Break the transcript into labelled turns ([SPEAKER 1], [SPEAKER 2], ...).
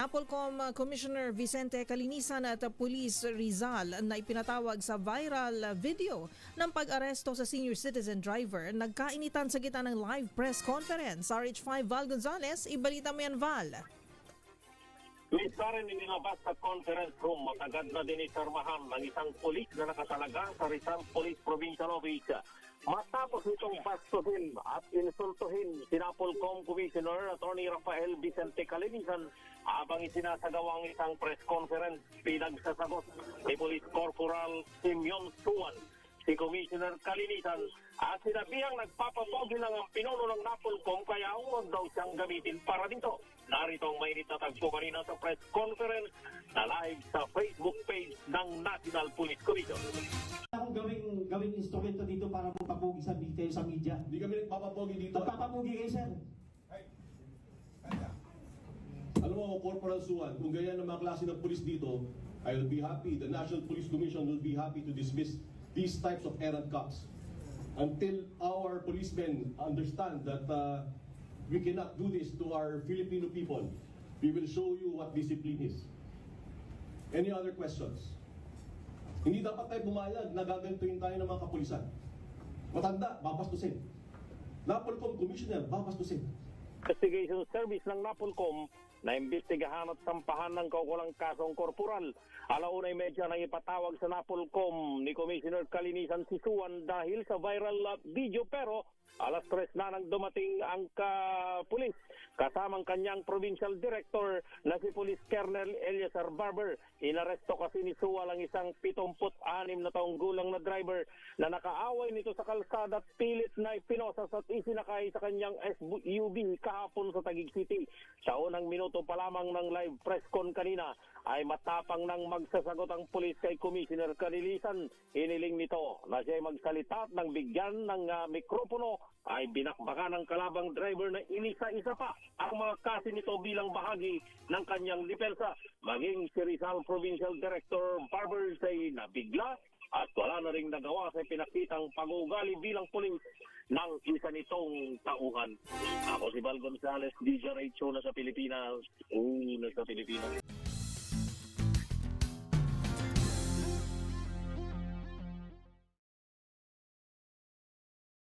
[SPEAKER 1] Napolcom Commissioner Vicente Calinisan at Police Rizal na ipinatawag sa viral video ng pag-aresto sa senior citizen driver nagkainitan sa gitna ng live press conference. RH5 Val Gonzales, ibalita mo yan, Val.
[SPEAKER 2] Misa rin inilabas sa conference room, matagad na dinisarmahan ng isang polis na nakatalaga sa Rizal Police Provincial Office. Matapos itong bastuhin at insultuhin si Napolcom Commissioner Attorney Rafael Vicente Calinisan habang isinasagawang isang press conference, pinagsasagot ni Police Corporal Simeon Suwan si Commissioner Calinisan at sinabihang nagpapapogi lang ang pinuno ng Napolcom kaya huwag daw siyang gamitin para dito. Narito ang mainit na tagpo kanina sa press conference na live sa Facebook page ng National Police Commission.
[SPEAKER 3] Akong gawing instrumento dito para magpapogi sa media.
[SPEAKER 4] Hindi kami nagpapapogi dito.
[SPEAKER 3] Nagpapapogi kayo, sir.
[SPEAKER 4] Alam mo, Corporal Suwan, kung ganyan ang mga klase ng police dito, I will be happy, the National Police Commission will be happy to dismiss these types of errant cops until our policemen understand that we cannot do this to our Filipino people. We will show you what discipline is. Any other questions? Hindi dapat tayo bumayag na gagantuin tayo ng mga kapulisan. Matanda, babastusin. Napolcom Commissioner, babastusin.
[SPEAKER 2] Investigation Service ng Napolcom na imbestigahan at sampahan ng kaukulang kasong korporal. Alaunay medya nang ipatawag sa Napolcom ni Commissioner Calinisan si Suwan dahil sa viral video, pero alas 3 na nang dumating ang pulis kasamang kanyang provincial director na si Police Colonel Eliazar Barber. Inaresto kasi ni Suwan ang isang 76 na taong gulang na driver na nakaaway nito sa kalsada at pilit na ipinosas at isinakay sa kanyang SUV kahapon sa Taguig City. Sa unang minuto pa lamang ng live press con kanina ay matapang nang magsasagot ang pulis kay Commissioner Calinisan. Hiniling nito na siya ay magsalita at nang bigyan ng mikropono ay binakbakan ng kalabang driver na inisa-isa pa ang mga kasi nito bilang bahagi ng kanyang depensa. Maging si Rizal Provincial Director Barber ay nabigla at wala na ring nagawa sa pinakitang pag-uugali bilang pulis ng isa nitong tauhan. Ako si Val Gonzales, DJ Radio na sa Pilipinas, una sa Pilipinas.